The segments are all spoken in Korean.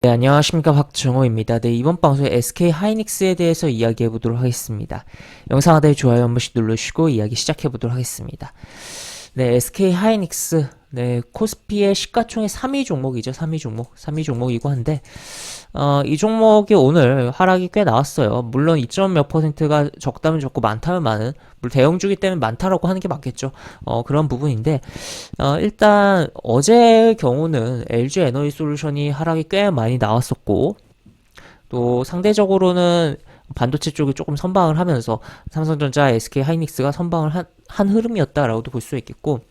네, 안녕하십니까. 박정호입니다. 네, 이번 방송에 SK 하이닉스에 대해서 이야기해 보도록 하겠습니다. 영상 하단에 좋아요 한 번씩 눌러주시고 이야기 시작해 보도록 하겠습니다. 네, SK 하이닉스. 네, 코스피의 시가총액 3위 종목이죠. 3위 종목이고 한데, 이 종목이 오늘 하락이 꽤 나왔어요. 물론 2점 몇 퍼센트가 적다면 적고 많다면 많은, 물론 대형주기 때문에 많다라고 하는 게 맞겠죠. 그런 부분인데, 일단 어제의 경우는 LG 에너지 솔루션이 하락이 꽤 많이 나왔었고, 또 상대적으로는 반도체 쪽이 조금 선방을 하면서 삼성전자, SK 하이닉스가 선방을 한 흐름이었다라고도 볼 수 있겠고,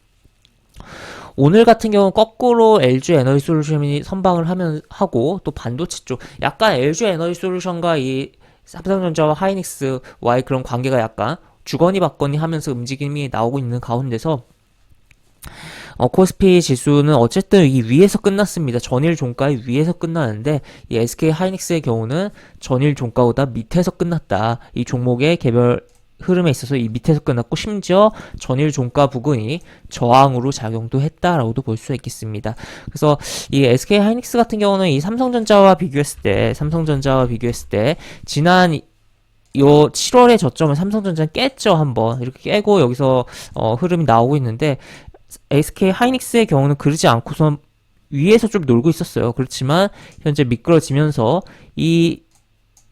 오늘 같은 경우는 거꾸로 LG 에너지 솔루션이 선방을 하고 또 반도체 쪽 약간 LG 에너지 솔루션과 이 삼성전자와 하이닉스와의 그런 관계가 약간 주거니 받거니 하면서 움직임이 나오고 있는 가운데서 코스피 지수는 어쨌든 이 위에서 끝났습니다. 전일 종가의 위에서 끝나는데 이 SK 하이닉스의 경우는 전일 종가보다 밑에서 끝났다. 이 종목의 개별 흐름에 있어서 이 밑에서 끝났고 심지어 전일 종가 부근이 저항으로 작용도 했다라고도 볼 수 있겠습니다. 그래서 이 SK 하이닉스 같은 경우는 이 삼성전자와 비교했을 때 지난 요 7월의 저점을 삼성전자는 깼죠. 한번 이렇게 깨고 여기서 흐름이 나오고 있는데 SK 하이닉스의 경우는 그러지 않고선 위에서 좀 놀고 있었어요. 그렇지만 현재 미끄러지면서 이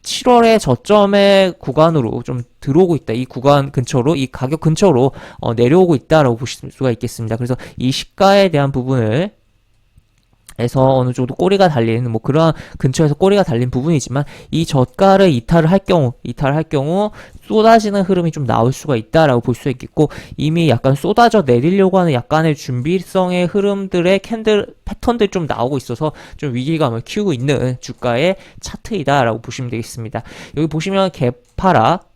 7월의 저점의 구간으로 좀 들어오고 있다. 이 구간 근처로, 이 가격 근처로 내려오고 있다라고 보실 수가 있겠습니다. 그래서 이 시가에 대한 부분을 에서 어느 정도 꼬리가 달린 뭐 그런 근처에서 꼬리가 달린 부분이지만 이 저가를 이탈을 할 경우 쏟아지는 흐름이 좀 나올 수가 있다라고 볼 수 있겠고 이미 약간 쏟아져 내리려고 하는 약간의 준비성의 흐름들의 캔들 패턴들이 좀 나오고 있어서 좀 위기감을 키우고 있는 주가의 차트이다라고 보시면 되겠습니다. 여기 보시면 개파락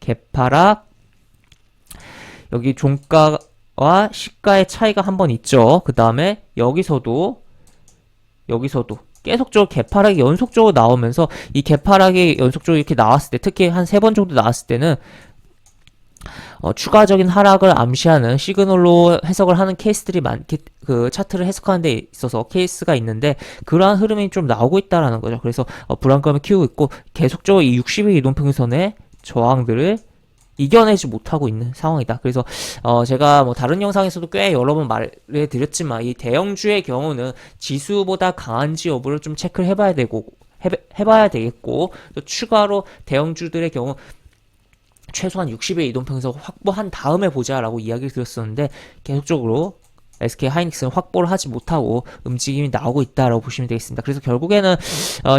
여기 종가와 시가의 차이가 한번 있죠. 그 다음에 여기서도 계속적으로 개파락이 연속적으로 나오면서 이 개파락이 연속적으로 이렇게 나왔을 때 특히 한 3번 정도 나왔을 때는 추가적인 하락을 암시하는 시그널로 해석을 하는 케이스들이 그 차트를 해석하는 데 있어서 케이스가 있는데 그러한 흐름이 좀 나오고 있다라는 거죠. 그래서 불안감을 키우고 있고 계속적으로 이 60일 이동평균선의 저항들을 이겨내지 못하고 있는 상황이다. 그래서 제가 뭐 다른 영상에서도 꽤 여러 번 말해드렸지만 이 대형주의 경우는 지수보다 강한지 여부를 좀 체크를 해봐야 되겠고 또 추가로 대형주들의 경우 최소한 60의 이동평균선 확보한 다음에 보자라고 이야기를 드렸었는데 계속적으로 SK 하이닉스는 확보를 하지 못하고 움직임이 나오고 있다라고 보시면 되겠습니다. 그래서 결국에는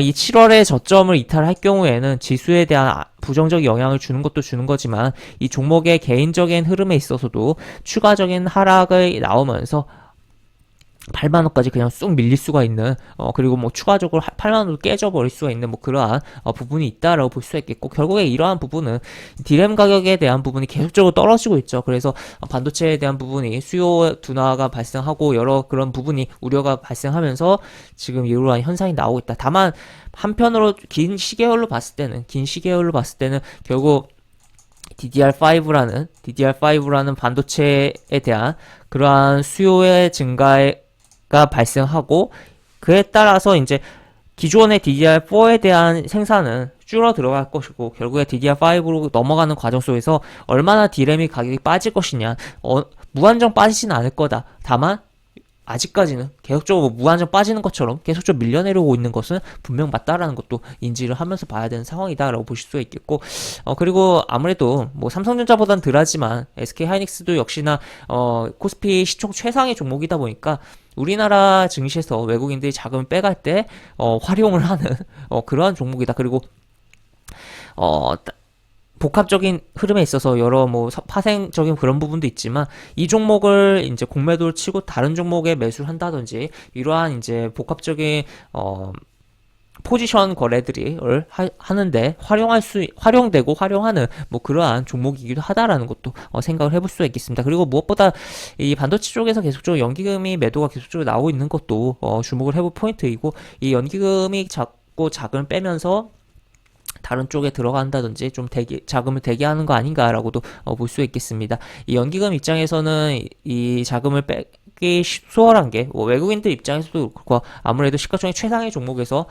이 7월의 저점을 이탈할 경우에는 지수에 대한 부정적 영향을 주는 것도 주는 거지만 이 종목의 개인적인 흐름에 있어서도 추가적인 하락을 나오면서 8만원까지 그냥 쑥 밀릴 수가 있는 그리고 뭐 추가적으로 8만원도 깨져버릴 수가 있는 뭐 그러한 부분이 있다라고 볼 수가 있겠고 결국에 이러한 부분은 디램 가격에 대한 부분이 계속적으로 떨어지고 있죠. 그래서 반도체에 대한 부분이 수요 둔화가 발생하고 여러 그런 부분이 우려가 발생하면서 지금 이러한 현상이 나오고 있다. 다만 한편으로 긴 시계열로 봤을 때는 결국 DDR5라는 반도체에 대한 그러한 수요의 증가가 발생하고 그에 따라서 이제 기존의 DDR4에 대한 생산은 줄어 들어갈 것이고 결국에 DDR5로 넘어가는 과정 속에서 얼마나 D램이 가격이 빠질 것이냐 무한정 빠지지는 않을 거다. 다만 아직까지는 계속적으로 무한정 빠지는 것처럼 계속적으로 밀려내려고 있는 것은 분명 맞다라는 것도 인지를 하면서 봐야 되는 상황이다라고 보실 수가 있겠고 그리고 아무래도 뭐 삼성전자보단 덜하지만 SK 하이닉스도 역시나 코스피 시총 최상의 종목이다 보니까 우리나라 증시에서 외국인들이 자금을 빼갈 때 활용을 하는 그러한 종목이다. 그리고 복합적인 흐름에 있어서 여러 뭐 파생적인 그런 부분도 있지만 이 종목을 이제 공매도를 치고 다른 종목에 매수를 한다든지 이러한 이제 복합적인 포지션 거래들이 하는데 활용되고 활용하는 뭐 그러한 종목이기도 하다라는 것도 생각을 해볼 수가 있겠습니다. 그리고 무엇보다 이 반도체 쪽에서 계속적으로 연기금이 매도가 계속적으로 나오고 있는 것도 주목을 해볼 포인트이고 이 연기금이 자꾸 자금을 빼면서 다른 쪽에 들어간다든지 좀 자금을 대기하는 거 아닌가라고도 볼 수 있겠습니다. 이 연기금 입장에서는 이 자금을 빼기 수월한 게 외국인들 입장에서도 그렇고 아무래도 시가총액 최상의 종목에서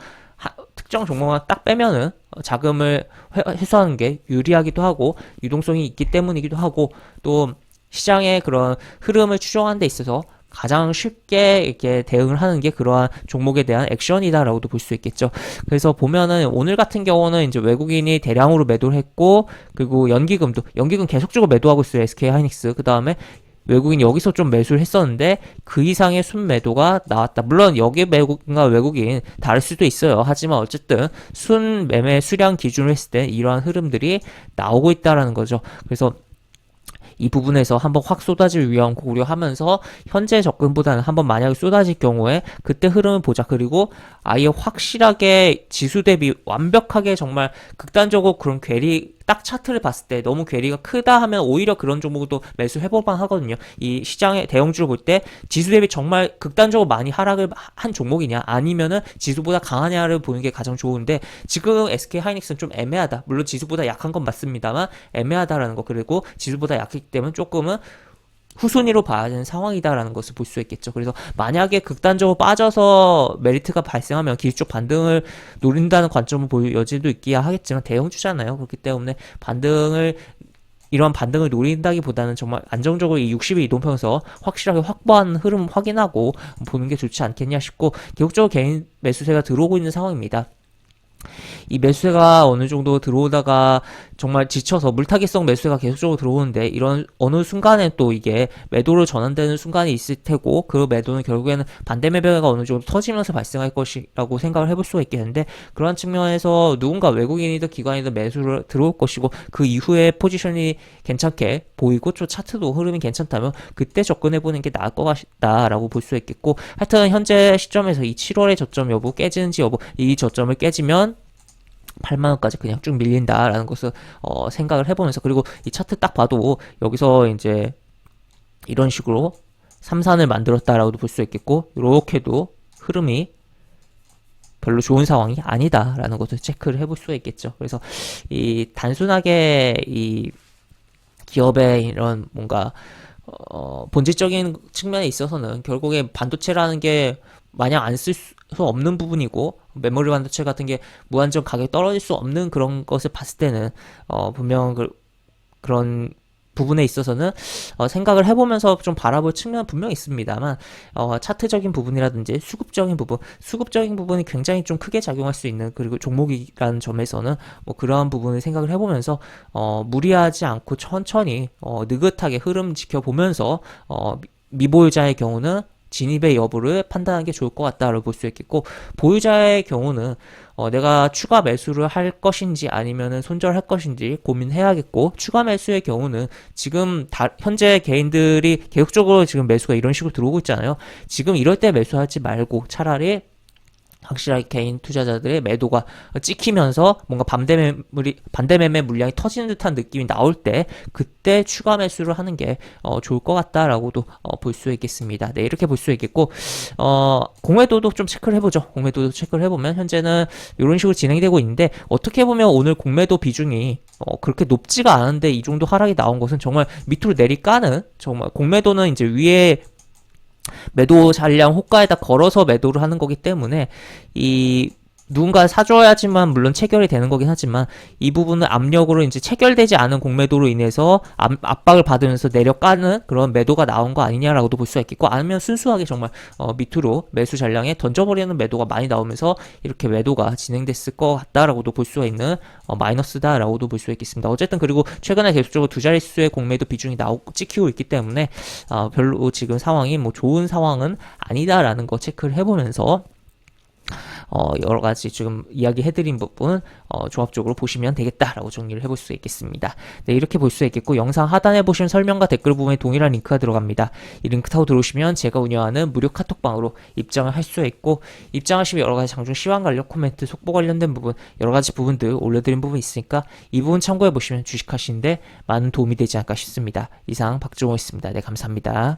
특정 종목만 딱 빼면은 자금을 회수하는 게 유리하기도 하고 유동성이 있기 때문이기도 하고 또 시장의 그런 흐름을 추정하는 데 있어서 가장 쉽게 이렇게 대응을 하는 게 그러한 종목에 대한 액션이다라고도 볼 수 있겠죠. 그래서 보면은 오늘 같은 경우는 이제 외국인이 대량으로 매도를 했고 그리고 연기금 계속적으로 매도하고 있어요. SK 하이닉스. 그 다음에 외국인이 여기서 좀 매수를 했었는데 그 이상의 순매도가 나왔다. 물론 여기 외국인과 외국인 다를 수도 있어요. 하지만 어쨌든 순매매 수량 기준으로 했을 때 이러한 흐름들이 나오고 있다라는 거죠. 그래서 이 부분에서 한번 확 쏟아질 위험 고려하면서 현재 접근보다는 한번 만약에 쏟아질 경우에 그때 흐름을 보자. 그리고 아예 확실하게 지수 대비 완벽하게 정말 극단적으로 그런 괴리 딱 차트를 봤을 때 너무 괴리가 크다 하면 오히려 그런 종목도 매수해볼만 하거든요. 이 시장의 대형주를 볼 때 지수 대비 정말 극단적으로 많이 하락을 한 종목이냐 아니면은 지수보다 강하냐를 보는 게 가장 좋은데 지금 SK 하이닉스는 좀 애매하다. 물론 지수보다 약한 건 맞습니다만 애매하다라는 거 그리고 지수보다 약했기 때문에 조금은 후순위로 봐야 되는 상황이다라는 것을 볼 수 있겠죠. 그래서 만약에 극단적으로 빠져서 메리트가 발생하면 기술적 반등을 노린다는 관점을 볼 여지도 있기야 하겠지만 대형주잖아요. 그렇기 때문에 이런 반등을 노린다기보다는 정말 안정적으로 이 60일 이동평에서 확실하게 확보한 흐름 확인하고 보는 게 좋지 않겠냐 싶고 계속적으로 개인 매수세가 들어오고 있는 상황입니다. 이 매수세가 어느 정도 들어오다가 정말 지쳐서 물타기성 매수세가 계속적으로 들어오는데 이런 어느 순간에 또 이게 매도로 전환되는 순간이 있을 테고 그 매도는 결국에는 반대 매매가 어느 정도 터지면서 발생할 것이라고 생각을 해볼 수가 있겠는데 그러한 측면에서 누군가 외국인이든 기관이든 매수를 들어올 것이고 그 이후에 포지션이 괜찮게 보이고 또 차트도 흐름이 괜찮다면 그때 접근해보는 게 나을 것 같다라고 볼 수 있겠고 하여튼 현재 시점에서 이 7월의 저점 여부 깨지는지 여부 이 저점을 깨지면 8만원까지 그냥 쭉 밀린다라는 것을 생각을 해보면서 그리고 이 차트 딱 봐도 여기서 이제 이런 식으로 삼산을 만들었다라고도 볼 수 있겠고 이렇게도 흐름이 별로 좋은 상황이 아니다라는 것을 체크를 해볼 수가 있겠죠. 그래서 이 단순하게 이 기업의 이런 뭔가 본질적인 측면에 있어서는 결국에 반도체라는 게 마냥 안 쓸 수 없는 부분이고 메모리 반도체 같은 게 무한정 가격이 떨어질 수 없는 그런 것을 봤을 때는 분명 그런 부분에 있어서는 생각을 해보면서 좀 바라볼 측면은 분명히 있습니다만 차트적인 부분이라든지 수급적인 부분이 굉장히 좀 크게 작용할 수 있는 그리고 종목이라는 점에서는 뭐 그러한 부분을 생각을 해보면서 무리하지 않고 천천히 느긋하게 흐름 지켜보면서 미보유자의 경우는 진입의 여부를 판단하는 게 좋을 것 같다고 볼 수 있겠고 보유자의 경우는 내가 추가 매수를 할 것인지 아니면은 손절할 것인지 고민해야겠고 추가 매수의 경우는 지금 현재 개인들이 계속적으로 지금 매수가 이런 식으로 들어오고 있잖아요. 지금 이럴 때 매수하지 말고 차라리 확실하게 개인 투자자들의 매도가 찍히면서 뭔가 반대 매매 물량이 터지는 듯한 느낌이 나올 때 그때 추가 매수를 하는 게 좋을 것 같다라고도 볼 수 있겠습니다. 네, 이렇게 볼 수 있겠고 공매도도 좀 체크를 해보죠. 공매도도 체크를 해보면 현재는 이런 식으로 진행이 되고 있는데 어떻게 보면 오늘 공매도 비중이 그렇게 높지가 않은데 이 정도 하락이 나온 것은 정말 밑으로 내리까는 정말 공매도는 이제 위에 매도 잔량 호가에다 걸어서 매도를 하는 거기 때문에 이 누군가 사줘야지만 물론 체결이 되는 거긴 하지만 이 부분은 압력으로 이제 체결되지 않은 공매도로 인해서 압박을 받으면서 내려가는 그런 매도가 나온 거 아니냐라고도 볼 수가 있겠고 아니면 순수하게 정말 밑으로 매수 잔량에 던져버리는 매도가 많이 나오면서 이렇게 매도가 진행됐을 것 같다라고도 볼 수가 있는 마이너스다라고도 볼 수 있겠습니다. 어쨌든 그리고 최근에 계속적으로 두 자릿수의 공매도 비중이 찍히고 있기 때문에 별로 지금 상황이 뭐 좋은 상황은 아니다라는 거 체크를 해보면서 여러 가지 지금 이야기해드린 부분 조합적으로 보시면 되겠다라고 정리를 해볼 수 있겠습니다. 네, 이렇게 볼 수 있겠고 영상 하단에 보시면 설명과 댓글 부분에 동일한 링크가 들어갑니다. 이 링크 타고 들어오시면 제가 운영하는 무료 카톡방으로 입장을 할 수 있고 입장하시면 여러 가지 장중 시황 관련 코멘트, 속보 관련된 부분 여러 가지 부분들 올려드린 부분 있으니까 이 부분 참고해 보시면 주식하시는데 많은 도움이 되지 않을까 싶습니다. 이상 박종호였습니다. 네, 감사합니다.